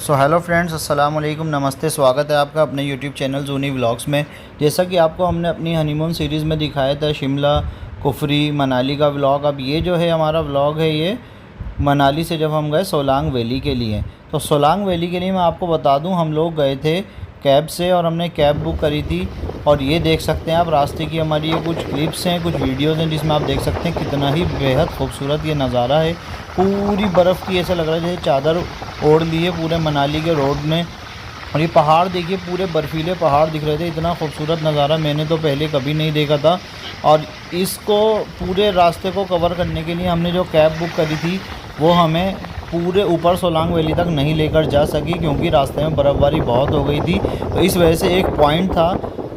So hello friends, अस्सलाम वालेकुम, नमस्ते। स्वागत है आपका अपने यूट्यूब चैनल जूनी व्लॉग्स में। जैसा कि आपको हमने अपनी हनीमून सीरीज़ में दिखाया था शिमला, कुफरी, मनाली का व्लॉग। अब ये जो है हमारा व्लॉग है, ये मनाली से जब हम गए सोलांग वैली के लिए। तो सोलांग वैली के लिए मैं आपको बता दूं, हम लोग गए थे कैब से और हमने कैब बुक करी थी। और ये देख सकते हैं आप रास्ते की हमारी ये कुछ क्लिप्स हैं, कुछ वीडियोज़ हैं, जिसमें आप देख सकते हैं कितना ही बेहद खूबसूरत ये नज़ारा है। पूरी बर्फ़ की ऐसा लग रहा है जैसे चादर ओढ़ ली है पूरे मनाली के रोड ने। और ये पहाड़ देखिए, पूरे बर्फीले पहाड़ दिख रहे थे। इतना खूबसूरत नज़ारा मैंने तो पहले कभी नहीं देखा था। और इसको पूरे रास्ते को कवर करने के लिए हमने जो कैब बुक करी थी वो हमें पूरे ऊपर सोलांग वैली तक नहीं लेकर जा सकी, क्योंकि रास्ते में बर्फ़बारी बहुत हो गई थी। तो इस वजह से एक पॉइंट था,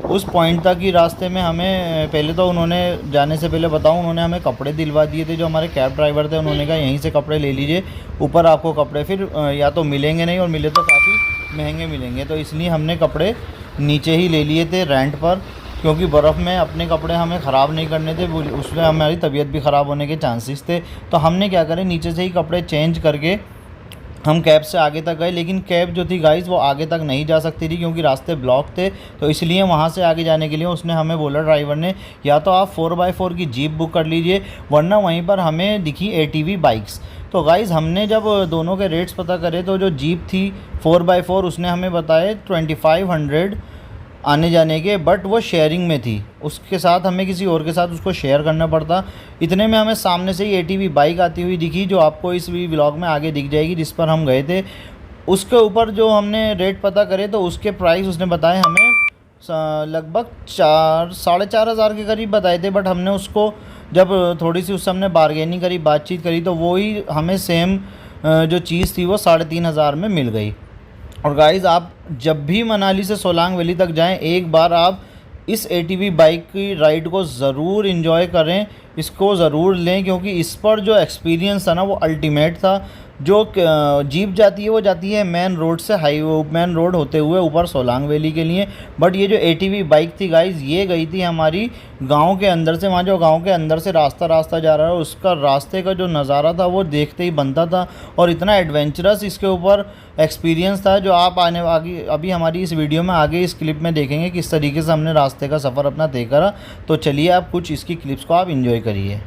उस पॉइंट तक ही रास्ते में हमें पहले तो उन्होंने जाने से पहले बताऊं, उन्होंने हमें कपड़े दिलवा दिए थे। जो हमारे कैब ड्राइवर थे उन्होंने कहा यहीं से कपड़े ले लीजिए, ऊपर आपको कपड़े फिर या तो मिलेंगे नहीं, और मिले तो काफ़ी महंगे मिलेंगे। तो इसलिए हमने कपड़े नीचे ही ले लिए थे रेंट पर, क्योंकि बर्फ़ में अपने कपड़े हमें ख़राब नहीं करने थे, उसमें हमारी तबीयत भी ख़राब होने के चांसेस थे। तो हमने क्या करें, नीचे से ही कपड़े चेंज करके हम कैब से आगे तक गए। लेकिन कैब जो थी गाइस वो आगे तक नहीं जा सकती थी, क्योंकि रास्ते ब्लॉक थे। तो इसलिए वहाँ से आगे जाने के लिए उसने हमें बोला, ड्राइवर ने, या तो आप 4x4 की जीप बुक कर लीजिए, वरना वहीं पर हमें दिखी ATV बाइक्स। तो गाइस हमने जब दोनों के रेट्स पता करे तो जो जीप थी 4x4 उसने हमें बताए 2500 आने जाने के, बट वो शेयरिंग में थी। उसके साथ हमें किसी और के साथ उसको शेयर करना पड़ता। इतने में हमें सामने से ही ATV बाइक आती हुई दिखी, जो आपको इस व्लॉग में आगे दिख जाएगी, जिस पर हम गए थे। उसके ऊपर जो हमने रेट पता करे तो उसके प्राइस उसने बताए हमें लगभग 4-4.5 हज़ार के करीब बताए थे। बट हमने उसको जब थोड़ी सी उससे हमने बारगेनिंग करी, बातचीत करी, तो वही हमें सेम जो चीज़ थी वो 3.5 हज़ार में मिल गई। और गाइज़ आप जब भी मनाली से सोलांग वैली तक जाएं, एक बार आप इस ATV बाइक की राइड को ज़रूर एंजॉय करें, इसको ज़रूर लें, क्योंकि इस पर जो एक्सपीरियंस था ना वो अल्टीमेट था। जो जीप जाती है वो जाती है मेन रोड से, मेन रोड होते हुए ऊपर सोलांग वैली के लिए। बट ये जो ATV बाइक थी गाइज़, ये गई थी हमारी गांव के अंदर से। वहाँ जो गांव के अंदर से रास्ता जा रहा है, उसका रास्ते का जो नज़ारा था वो देखते ही बनता था। और इतना एडवेंचरस इसके ऊपर एक्सपीरियंस था, जो आप आगे अभी हमारी इस वीडियो में आगे इस क्लिप में देखेंगे किस तरीके से हमने रास्ते का सफ़र अपना तय करा। तो चलिए आप कुछ इसकी क्लिप्स को आप इंजॉय करिए।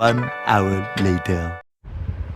One hour later.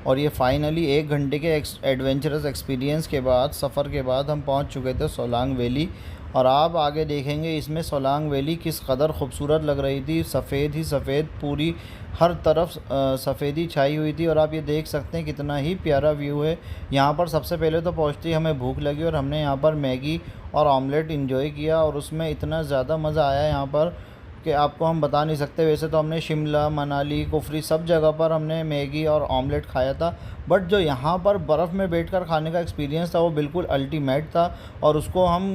और ये फाइनली 1 घंटे के एडवेंचरस एक्सपीरियंस के बाद, सफ़र के बाद हम पहुंच चुके थे सोलांग वैली। और आप आगे देखेंगे इसमें सोलांग वैली किस कदर खूबसूरत लग रही थी। सफ़ेद ही सफ़ेद, पूरी हर तरफ सफ़ेदी छाई हुई थी। और आप ये देख सकते हैं कितना ही प्यारा व्यू है। यहाँ पर सबसे पहले तो पहुँचते ही हमें भूख लगी और हमने यहाँ पर मैगी और ऑमलेट इंजॉय किया, और उसमें इतना ज़्यादा मज़ा आया यहाँ पर कि आपको हम बता नहीं सकते। वैसे तो हमने शिमला, मनाली, कुफरी सब जगह पर हमने मैगी और ऑमलेट खाया था, बट जो यहाँ पर बर्फ़ में बैठकर खाने का एक्सपीरियंस था वो बिल्कुल अल्टीमेट था। और उसको हम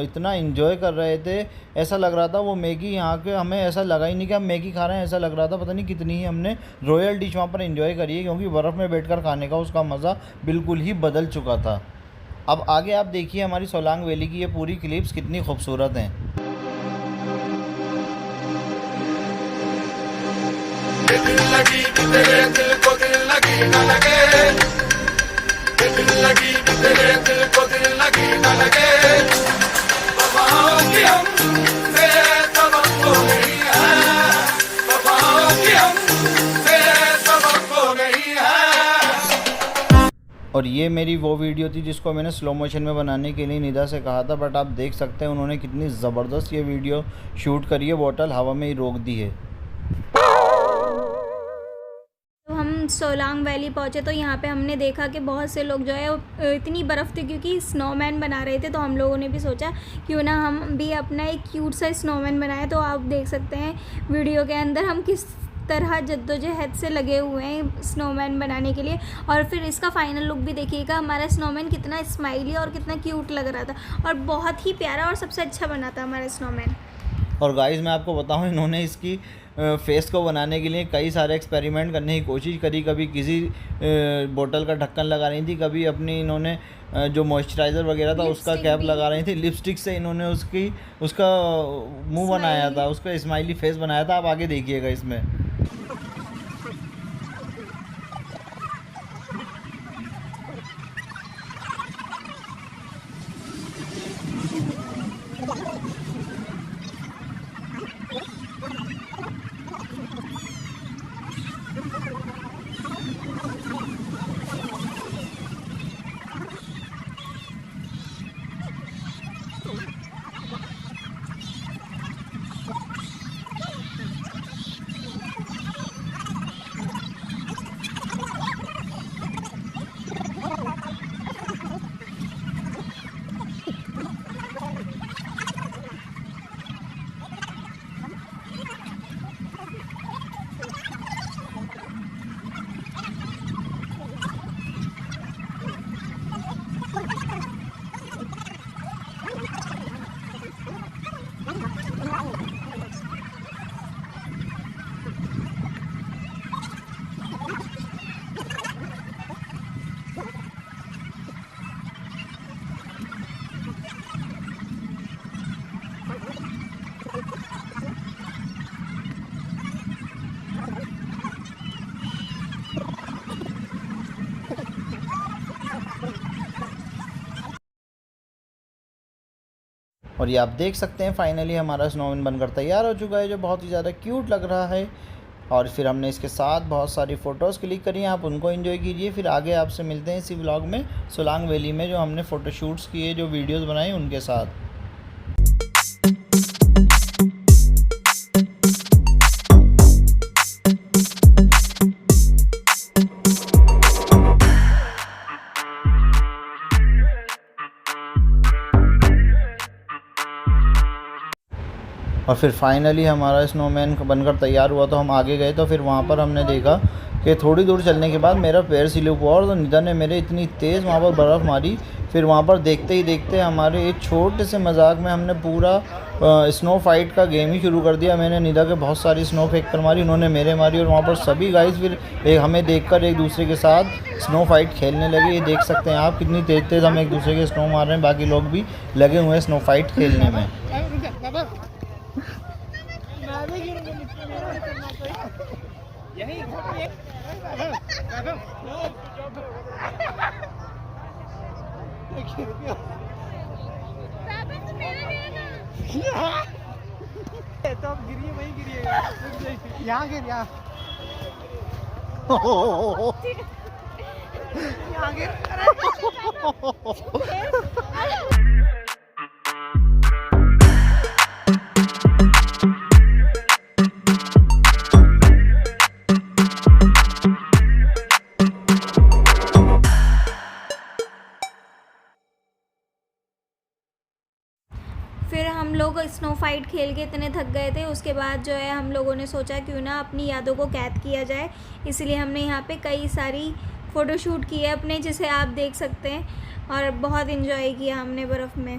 इतना इन्जॉय कर रहे थे, ऐसा लग रहा था वो मैगी यहाँ के, हमें ऐसा लगा ही नहीं कि हम मैगी खा रहे हैं, ऐसा लग रहा था पता नहीं कितनी ही हमने रॉयल डिश वहाँ पर इन्जॉय करी है, क्योंकि बर्फ़ में बैठकर खाने का उसका मज़ा बिल्कुल ही बदल चुका था। अब आगे आप देखिए हमारी सोलांग वैली की ये पूरी क्लिप्स कितनी खूबसूरत हैं। दिल लगी तेरे दिल को दिल लगी न लगे, दिल लगी तेरे दिल को दिल लगी न लगे। वफाओं की हम तेरे तवक्को नहीं है, वफाओं की हम तेरे तवक्को नहीं है। और ये मेरी वो वीडियो थी जिसको मैंने स्लो मोशन में बनाने के लिए निदा से कहा था, बट आप देख सकते हैं उन्होंने कितनी ज़बरदस्त ये वीडियो शूट करी है। बोतल हवा में ही रोक दी है। सोलांग वैली पहुँचे तो यहाँ पे हमने देखा कि बहुत से लोग जो है इतनी बर्फ़ थी क्योंकि स्नोमैन बना रहे थे, तो हम लोगों ने भी सोचा क्यों ना हम भी अपना एक क्यूट सा स्नोमैन बनाए। तो आप देख सकते हैं वीडियो के अंदर हम किस तरह जद्दोजहद से लगे हुए हैं स्नोमैन बनाने के लिए। और फिर इसका फाइनल लुक भी देखिएगा, हमारा स्नोमैन कितना स्माइली और कितना क्यूट लग रहा था और बहुत ही प्यारा और सबसे अच्छा बना था हमारा स्नोमैन। और गाइस मैं आपको बताऊं, इन्होंने इसकी फेस को बनाने के लिए कई सारे एक्सपेरिमेंट करने की कोशिश करी। कभी किसी बोतल का ढक्कन लगा रही थी, कभी अपनी इन्होंने जो मॉइस्चराइज़र वगैरह था उसका कैप लगा रही थी, लिपस्टिक से इन्होंने उसका मुंह बनाया था, उसका स्माइली फेस बनाया था। आप आगे देखिएगा इसमें। और ये आप देख सकते हैं फाइनली हमारा स्नोमैन बनकर तैयार हो चुका है, जो बहुत ही ज़्यादा क्यूट लग रहा है। और फिर हमने इसके साथ बहुत सारी फ़ोटोज़ क्लिक करी, आप उनको एंजॉय कीजिए। फिर आगे आपसे मिलते हैं इसी व्लॉग में सोलांग वैली में जो हमने फ़ोटोशूट्स किए, जो वीडियोज़ बनाई उनके साथ। और फिर फाइनली हमारा स्नोमैन बनकर तैयार हुआ, तो हम आगे गए। तो फिर वहाँ पर हमने देखा कि थोड़ी दूर चलने के बाद मेरा पैर स्लिप हुआ और तो निदा ने मेरे इतनी तेज़ वहाँ पर बर्फ़ मारी। फिर वहाँ पर देखते ही देखते हमारे एक छोटे से मजाक में हमने पूरा स्नो फाइट का गेम ही शुरू कर दिया। मैंने निदा के बहुत सारी स्नो फेंक कर मारी, उन्होंने मेरे मारी, और वहाँ पर सभी गाइस फिर हमें देखकर एक दूसरे के साथ स्नो फाइट खेलने लगे। ये देख सकते हैं आप कितनी तेज़ तेज़ हम एक दूसरे के स्नो मार रहे हैं। बाकी लोग भी लगे हुए हैं स्नो फाइट खेलने में। तो अब गिरिए वहीं गिरिए, यहाँ गिर यहाँ। आगे फिर हम लोग स्नो फाइट खेल के इतने थक गए थे, उसके बाद जो है हम लोगों ने सोचा क्यों ना अपनी यादों को कैद किया जाए, इसलिए हमने यहाँ पे कई सारी फ़ोटोशूट की है अपने, जिसे आप देख सकते हैं, और बहुत इन्जॉय किया हमने बर्फ़ में।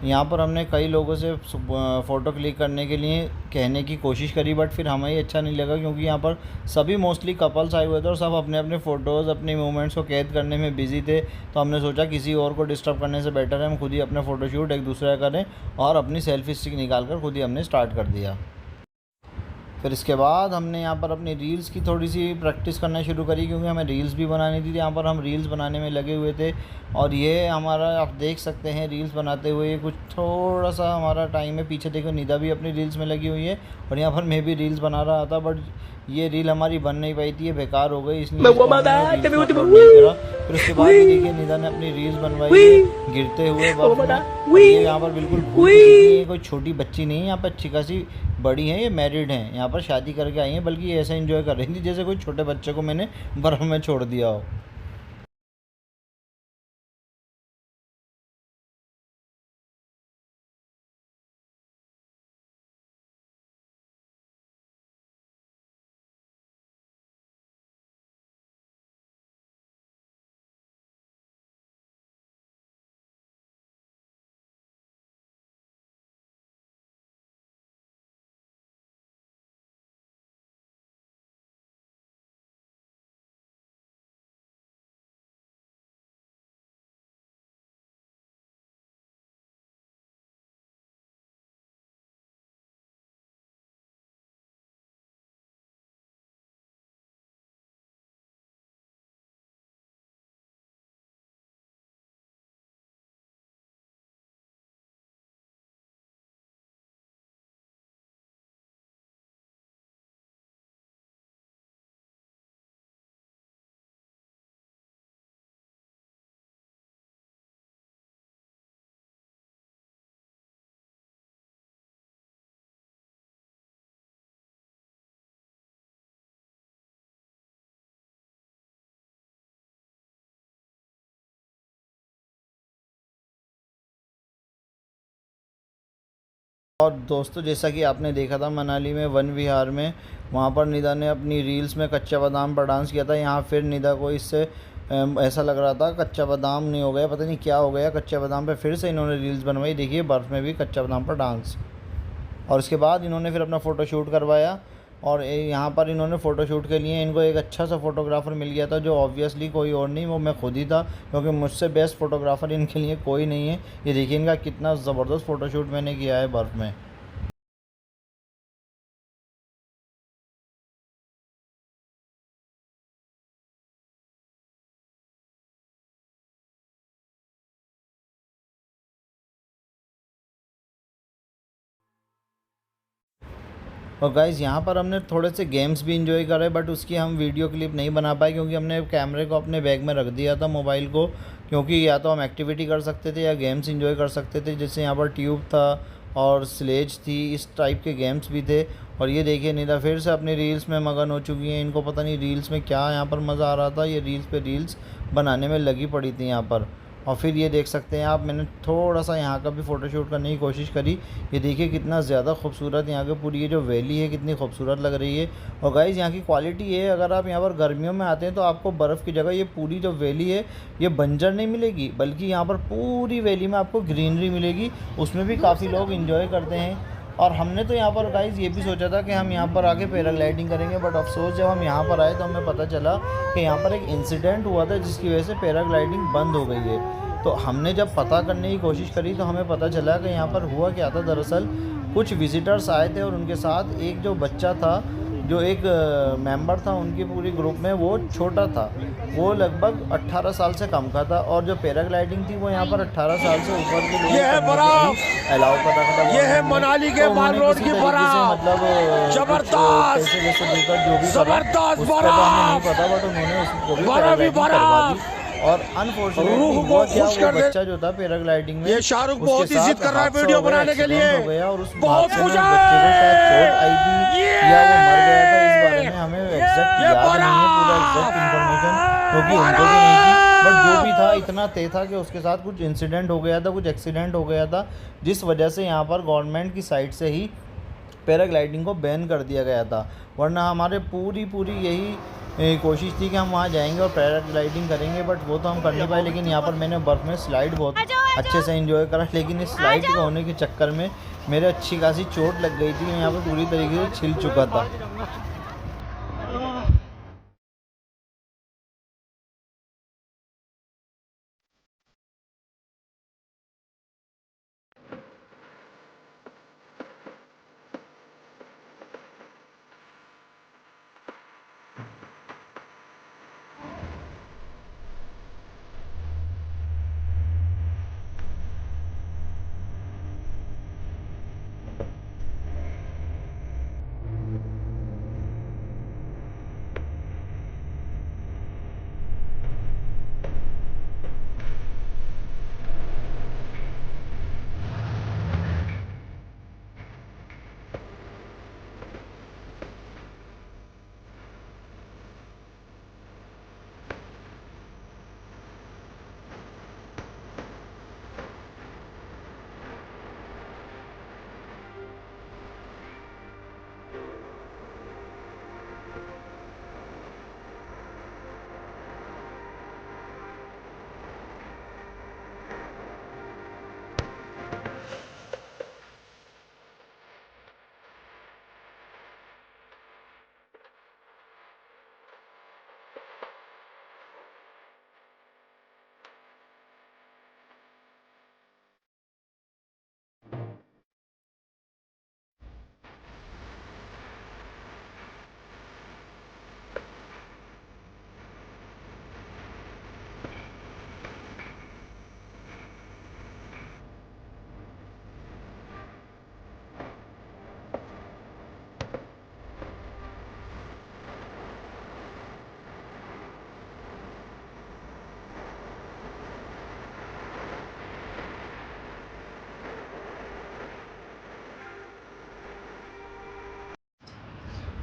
यहाँ पर हमने कई लोगों से फ़ोटो क्लिक करने के लिए कहने की कोशिश करी, बट फिर हमें ही अच्छा नहीं लगा क्योंकि यहाँ पर सभी मोस्टली कपल्स आए हुए थे और सब अपने अपने फ़ोटोज़ अपने मोमेंट्स को कैद करने में बिज़ी थे। तो हमने सोचा किसी और को डिस्टर्ब करने से बेटर है हम खुद ही अपने फ़ोटोशूट एक दूसरे का करें, और अपनी सेल्फी स्टिक निकाल कर खुद ही हमने स्टार्ट कर दिया। फिर इसके बाद हमने यहाँ पर अपनी रील्स की थोड़ी सी प्रैक्टिस करना शुरू करी क्योंकि हमें रील्स भी बनानी थी। यहाँ पर हम रील्स बनाने में लगे हुए थे, और ये हमारा आप देख सकते हैं रील्स बनाते हुए कुछ थोड़ा सा हमारा टाइम है। पीछे देखो निदा भी अपनी रील्स में लगी हुई है, और यहाँ पर मैं भी रील्स बना रहा था, बट ये रील हमारी बन नहीं पाई थी, ये बेकार हो गई, इसलिए इसको हमने रील्स में अपलोड नहीं करा। फिर उसके बाद ये देखिए निदा ने अपनी रील्स बनवाई है गिरते हुए बर्फ में। ये यहाँ पर बिल्कुल भूल चुकी है, ये कोई छोटी बच्ची नहीं है, यहाँ पर अच्छी खासी बड़ी हैं, ये मैरिड हैं, यहाँ पर शादी करके आई हैं, बल्कि ये ऐसा एंजॉय कर रही थी जैसे कोई छोटे बच्चे को मैंने बर्फ़ में छोड़ दिया हो। और दोस्तों जैसा कि आपने देखा था मनाली में वन विहार में, वहाँ पर निदा ने अपनी रील्स में कच्चा बादाम पर डांस किया था। यहाँ फिर निदा को इससे ऐसा लग रहा था कच्चा बादाम नहीं हो गया, पता नहीं क्या हो गया कच्चा बादाम पे, फिर से इन्होंने रील्स बनवाई। देखिए बर्फ़ में भी कच्चा बादाम पर डांस। और उसके बाद इन्होंने फिर अपना फ़ोटोशूट करवाया, और यहाँ पर इन्होंने फ़ोटोशूट के लिए इनको एक अच्छा सा फ़ोटोग्राफ़र मिल गया था, जो ऑब्वियसली कोई और नहीं वो मैं खुद ही था, क्योंकि मुझसे बेस्ट फ़ोटोग्राफ़र इनके लिए कोई नहीं है। ये देखिए इनका कितना ज़बरदस्त फ़ोटोशूट मैंने किया है बर्फ़ में। और गाइज़ यहाँ पर हमने थोड़े से गेम्स भी इंजॉय करे, बट उसकी हम वीडियो क्लिप नहीं बना पाए क्योंकि हमने कैमरे को अपने बैग में रख दिया था मोबाइल को, क्योंकि या तो हम एक्टिविटी कर सकते थे या गेम्स इंजॉय कर सकते थे। जैसे यहाँ पर ट्यूब था और स्लेज थी, इस टाइप के गेम्स भी थे। और ये देखिए निदा फिर से अपनी रील्स में मगन हो चुकी हैं, इनको पता नहीं रील्स में क्या यहाँ पर मज़ा आ रहा था, ये रील्स पे रील्स बनाने में लगी पड़ी थी यहाँ पर। और फिर ये देख सकते हैं आप, मैंने थोड़ा सा यहाँ का भी फ़ोटोशूट करने की कोशिश करी। ये देखिए कितना ज़्यादा खूबसूरत यहाँ की पूरी ये जो वैली है कितनी खूबसूरत लग रही है। और गाइज़ यहाँ की क्वालिटी है, अगर आप यहाँ पर गर्मियों में आते हैं तो आपको बर्फ़ की जगह ये पूरी जो वैली है ये बंजर नहीं मिलेगी, बल्कि यहाँ पर पूरी वैली में आपको ग्रीनरी मिलेगी, उसमें भी काफ़ी लोग इन्जॉय करते हैं। और हमने तो यहाँ पर गाइज़ ये भी सोचा था कि हम यहाँ पर आके पैराग्लाइडिंग करेंगे, बट अफसोस जब हम यहाँ पर आए तो हमें पता चला कि यहाँ पर एक इंसिडेंट हुआ था जिसकी वजह से पैराग्लाइडिंग बंद हो गई है। तो हमने जब पता करने की कोशिश करी तो हमें पता चला कि यहाँ पर हुआ क्या था। दरअसल कुछ विज़िटर्स आए थे और उनके साथ एक जो बच्चा था जो एक मेंबर था उनकी पूरी ग्रुप में, वो छोटा था, वो लगभग 18 साल से कम का था। और जो पैराग्लाइडिंग थी वो यहाँ पर 18 साल से ऊपर के लोग अलाउ कर रखा था। ये है मनाली के माल रोड की बरात, मतलब जबरदस्त पैसे वैसे देकर जो भी जबरदस्त उसका तो हमें नहीं पता, बट उन्होंने उसको भी पैराग्लाइडिंग करवा दी। और अनफॉर्चुनेटली रूह को हुआ क्या, खुश वो कर दे। बच्चा जो था पैराग्लाइडिंग में, ये शाहरुख उसके बहुत ही साथ जिद कर रहा है हादसा वीडियो हो गया, बनाने के लिए। एक्सीडेंट हो गया, और उस बहुत हादसे में खुश उस है। बच्चे को शायद चोट आई थी या वो मर गया था। इस बारे में हमें एग्जैक्ट याद नहीं है, पूरा एग्जैक्ट इन्फॉर्मेशन, क्योंकि उनको भी नहीं थी। बट जो भी था, इतना तय था कि उसके साथ कुछ इंसिडेंट हो गया था, कुछ एक्सीडेंट हो गया था, जिस वजह से यहाँ पर गवर्नमेंट की साइड से ही पैराग्लाइडिंग को बैन कर दिया गया था। वरना हमारे पूरी यही कोशिश थी कि हम वहाँ जाएंगे और पैराग्लाइडिंग करेंगे, बट वो तो हम कर नहीं पाए। लेकिन यहाँ पर मैंने बर्फ़ में स्लाइड बहुत अच्छे से एंजॉय करा, लेकिन इस स्लाइड के होने के चक्कर में मेरे अच्छी खासी चोट लग गई थी। मैं यहाँ पर पूरी तरीके से छिल चुका था।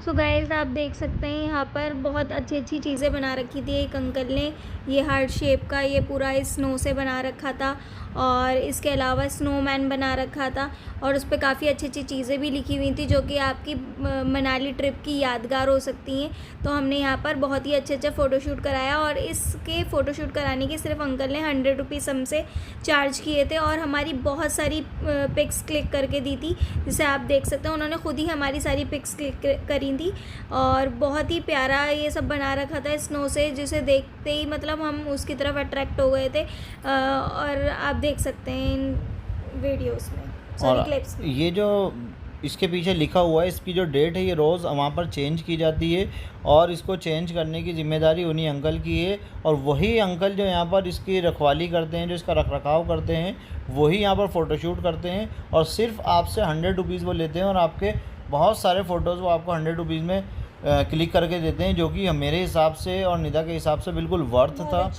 सो गाइस, आप देख सकते हैं यहाँ पर बहुत अच्छी चीज़ें बना रखी थी। एक अंकल ने ये हार्ट शेप का ये पूरा स्नो से बना रखा था, और इसके अलावा स्नोमैन बना रखा था, और उस पर काफ़ी अच्छी चीज़ें भी लिखी हुई थी जो कि आपकी मनाली ट्रिप की यादगार हो सकती हैं। तो हमने यहाँ पर बहुत ही अच्छा फ़ोटोशूट कराया, और इसके फ़ोटोशूट कराने के सिर्फ अंकल ने 100 रुपीज़ हमसे चार्ज किए थे, और हमारी बहुत सारी पिक्स क्लिक करके दी थी। जिसे आप देख सकते हैं, उन्होंने खुद ही हमारी सारी पिक्स क्लिक करी थी, और बहुत ही प्यारा ये सब बना रखा था स्नो से, जिसे देखते ही मतलब हम उसकी तरफ अट्रैक्ट हो गए थे। और आप देख सकते हैं इन वीडियोस में, सॉरी क्लिप्स में। ये जो इसके पीछे लिखा हुआ है, इसकी जो डेट है ये रोज़ वहाँ पर चेंज की जाती है, और इसको चेंज करने की ज़िम्मेदारी उन्हीं अंकल की है। और वही अंकल जो यहाँ पर इसकी रखवाली करते हैं, जो इसका रखरखाव करते हैं, वही यहाँ पर फ़ोटोशूट करते हैं। और सिर्फ आपसे 100 रुपीज़ वो लेते हैं, और आपके बहुत सारे फ़ोटोज़ वो आपको 100 रुपीज़ में क्लिक करके देते हैं, जो कि मेरे हिसाब से और निदा के हिसाब से बिल्कुल वर्थ था,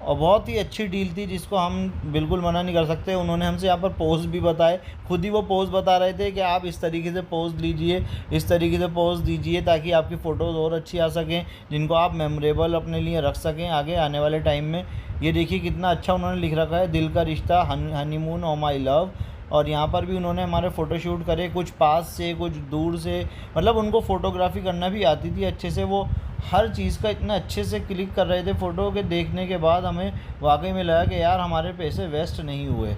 और बहुत ही अच्छी डील थी, जिसको हम बिल्कुल मना नहीं कर सकते। उन्होंने हमसे यहाँ पर पोज भी बताए, खुद ही वो पोज बता रहे थे कि आप इस तरीके से पोज लीजिए, इस तरीके से पोज दीजिए, ताकि आपकी फ़ोटोज़ और अच्छी आ सकें, जिनको आप मेमोरेबल अपने लिए रख सकें आगे आने वाले टाइम में। ये देखिए कितना अच्छा उन्होंने लिख रखा है, दिल का रिश्ता, हनीमून और माई लव। और यहाँ पर भी उन्होंने हमारे फ़ोटोशूट करे, कुछ पास से कुछ दूर से, मतलब उनको फ़ोटोग्राफी करना भी आती थी अच्छे से। वो हर चीज़ का इतना अच्छे से क्लिक कर रहे थे। फ़ोटो के देखने के बाद हमें वाकई में लगा कि यार हमारे पैसे वेस्ट नहीं हुए।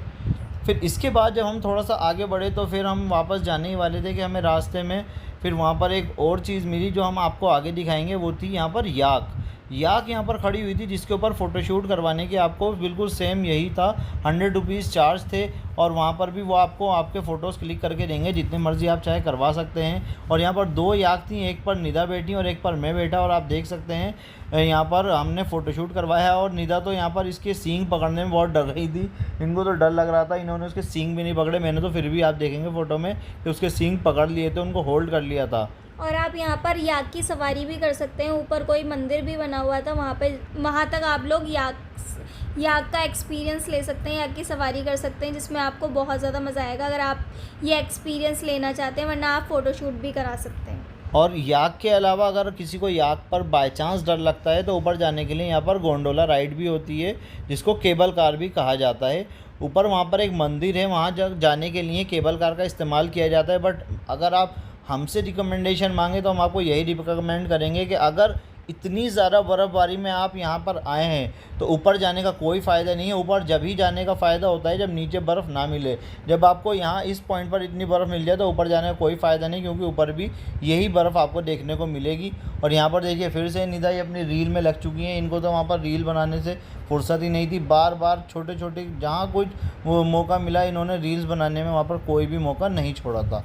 फिर इसके बाद जब हम थोड़ा सा आगे बढ़े, तो फिर हम वापस जाने ही वाले थे कि हमें रास्ते में फिर वहाँ पर एक और चीज़ मिली, जो हम आपको आगे दिखाएंगे। वो थी यहाँ पर याक। याक यहाँ पर खड़ी हुई थी जिसके ऊपर फ़ोटोशूट करवाने की आपको बिल्कुल सेम यही था, 100 रुपीज़ चार्ज थे। और वहाँ पर भी वो आपको आपके फ़ोटोज़ क्लिक करके देंगे, जितने मर्ज़ी आप चाहे करवा सकते हैं। और यहाँ पर 2 याक थी, एक पर निदा बैठी और एक पर मैं बैठा। और आप देख सकते हैं यहाँ पर हमने फ़ोटोशूट करवाया। और निदा तो यहाँ पर इसके सींग पकड़ने में बहुत डर रही थी, इनको तो डर लग रहा था, इन्होंने उसके सींग भी नहीं पकड़े। मैंने तो फिर भी आप देखेंगे फ़ोटो में कि उसके सींग पकड़ लिए थे, उनको होल्ड कर लिया था। और आप यहाँ पर याक की सवारी भी कर सकते हैं। ऊपर कोई मंदिर भी बना हुआ था, वहाँ तक आप लोग याक का एक्सपीरियंस ले सकते हैं, याक की सवारी कर सकते हैं, जिसमें आपको बहुत ज़्यादा मज़ा आएगा अगर आप ये एक्सपीरियंस लेना चाहते हैं। वरना आप फ़ोटोशूट भी करा सकते हैं। और याक के अलावा अगर किसी को याक पर बाय चांस डर लगता है तो ऊपर जाने के लिए यहाँ पर गोंडोला राइड भी होती है, जिसको केबल कार भी कहा जाता है। ऊपर वहाँ पर एक मंदिर है, वहाँ जाने के लिए केबल कार का इस्तेमाल किया जाता है। बट अगर आप हमसे रिकमेंडेशन मांगे तो हम आपको यही रिकमेंड करेंगे कि अगर इतनी ज़्यादा बर्फ़बारी में आप यहाँ पर आए हैं तो ऊपर जाने का कोई फ़ायदा नहीं है। ऊपर जब ही जाने का फ़ायदा होता है जब नीचे बर्फ़ ना मिले। जब आपको यहाँ इस पॉइंट पर इतनी बर्फ़ मिल जाए तो ऊपर जाने का कोई फ़ायदा नहीं, क्योंकि ऊपर भी यही बर्फ़ आपको देखने को मिलेगी। और यहाँ पर देखिए फिर से निदा ये अपनी रील में लग चुकी हैं। इनको तो वहाँ पर रील बनाने से फुर्सत ही नहीं थी, बार बार छोटे छोटे जहाँ कुछ वो मौका मिला इन्होंने रील्स बनाने में, वहाँ पर कोई भी मौका नहीं छोड़ा था।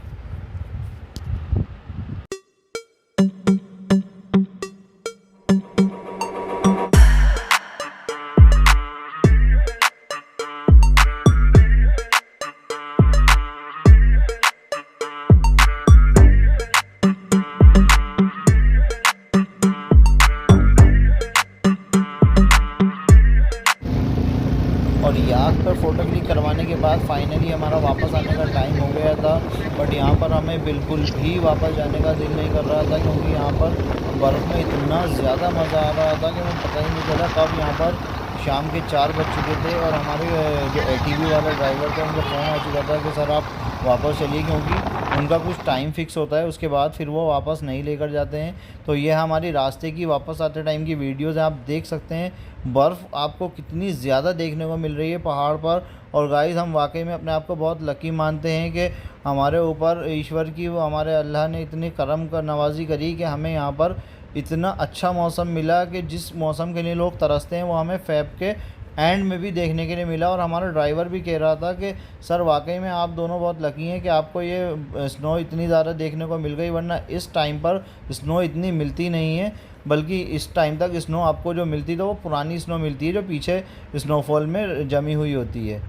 और याक पर फ़ोटो क्लिक करवाने के बाद फाइनली हमारा वापस आने का टाइम हो गया था। बट यहाँ पर हमें बिल्कुल भी वापस जाने का दिल नहीं कर रहा था, क्योंकि यहाँ पर बर्फ़ में इतना ज़्यादा मज़ा आ रहा था कि हमें पता ही नहीं चला कब यहाँ पर शाम के 4 बज चुके थे। और हमारे जो ATV वाला ड्राइवर था उनका फ़ोन आ चुका था कि सर आप वापस चलिए, क्योंकि उनका कुछ टाइम फ़िक्स होता है, उसके बाद फिर वो वापस नहीं लेकर जाते हैं। तो ये हमारी रास्ते की वापस आते टाइम की वीडियोज़ हैं, आप देख सकते हैं बर्फ़ आपको कितनी ज़्यादा देखने को मिल रही है पहाड़ पर। और गाइस हम वाकई में अपने आप को बहुत लकी मानते हैं कि हमारे ऊपर ईश्वर की वो हमारे अल्लाह ने इतनी करम कर नवाजी करी कि हमें यहाँ पर इतना अच्छा मौसम मिला कि जिस मौसम के लिए लोग तरसते हैं वो हमें फ़ेब के एंड में भी देखने के लिए मिला। और हमारा ड्राइवर भी कह रहा था कि सर वाकई में आप दोनों बहुत लकी हैं कि आपको ये स्नो इतनी ज़्यादा देखने को मिल गई, वरना इस टाइम पर स्नो इतनी मिलती नहीं है। बल्कि इस टाइम तक स्नो आपको जो मिलती तो वो पुरानी स्नो मिलती है जो पीछे स्नोफॉल में जमी हुई होती है।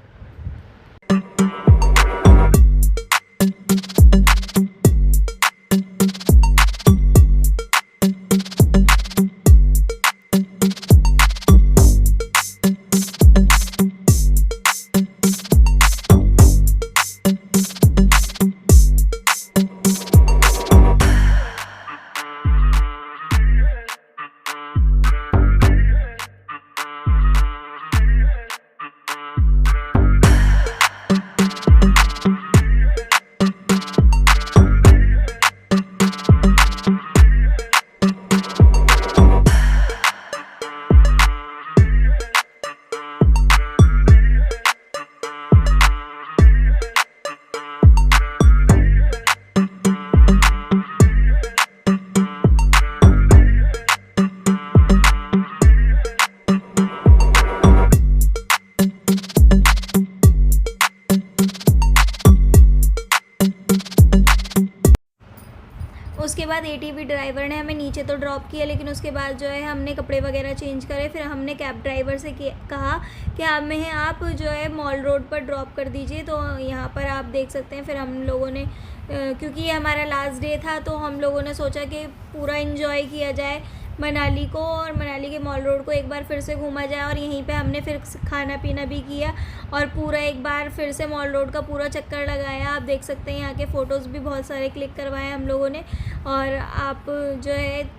उसके बाद ATV ड्राइवर ने हमें नीचे तो ड्रॉप किया, लेकिन उसके बाद जो है हमने कपड़े वगैरह चेंज करे। फिर हमने कैब ड्राइवर से कहा कि हमें आप जो है मॉल रोड पर ड्रॉप कर दीजिए। तो यहाँ पर आप देख सकते हैं फिर हम लोगों ने क्योंकि ये हमारा लास्ट डे था तो हम लोगों ने सोचा कि पूरा इन्जॉय किया जाए मनाली को, और मनाली के मॉल रोड को एक बार फिर से घूमा जाए। और यहीं पे हमने फिर खाना पीना भी किया और पूरा एक बार फिर से मॉल रोड का पूरा चक्कर लगाया। आप देख सकते हैं यहाँ के फ़ोटोज़ भी बहुत सारे क्लिक करवाए हम लोगों ने। और आप जो है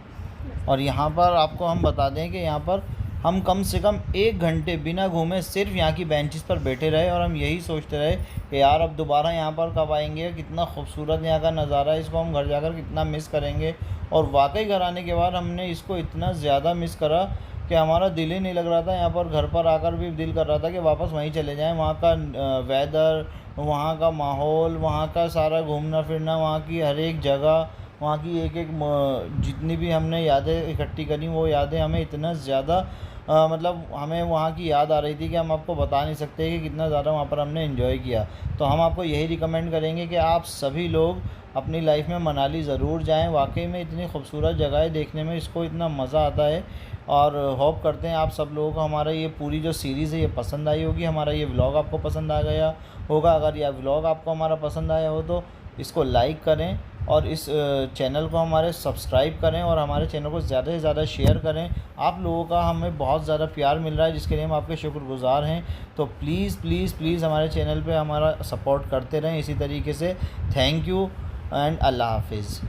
और यहाँ पर आपको हम बता दें कि यहाँ पर हम कम से कम 1 घंटे बिना घूमे सिर्फ यहाँ की बेंचेस पर बैठे रहे। और हम यही सोचते रहे कि यार अब दोबारा यहाँ पर कब आएंगे, कितना खूबसूरत यहाँ का नज़ारा है, इसको हम घर जाकर कितना मिस करेंगे। और वाकई घर आने के बाद हमने इसको इतना ज़्यादा मिस करा कि हमारा दिल ही नहीं लग रहा था यहाँ पर। घर पर आकर भी दिल कर रहा था कि वापस वहीं चले जाएं। वहाँ का वेदर, वहाँ का माहौल, वहाँ का सारा घूमना फिरना, वहाँ की हर एक जगह वहाँ की एक एक जितनी भी हमने यादें इकट्ठी करी वो यादें हमें इतना ज़्यादा मतलब हमें वहाँ की याद आ रही थी कि हम आपको बता नहीं सकते कि कितना ज़्यादा वहाँ पर हमने एंजॉय किया। तो हम आपको यही रिकमेंड करेंगे कि आप सभी लोग अपनी लाइफ में मनाली ज़रूर जाएं। वाकई में इतनी खूबसूरत जगह है, देखने में इसको इतना मज़ा आता है। और होप करते हैं आप सब लोगों को हमारा ये पूरी जो सीरीज़ है ये पसंद आई होगी, हमारा ये व्लॉग आपको पसंद आ गया होगा। अगर यह व्लॉग आपको हमारा पसंद आया हो तो इसको लाइक करें और इस चैनल को हमारे सब्सक्राइब करें और हमारे चैनल को ज़्यादा से ज़्यादा शेयर करें। आप लोगों का हमें बहुत ज़्यादा प्यार मिल रहा है जिसके लिए हम आपके शुक्रगुज़ार हैं। तो प्लीज़ प्लीज़ प्लीज़ हमारे चैनल पे हमारा सपोर्ट करते रहें इसी तरीके से। थैंक यू एंड अल्लाह हाफिज़।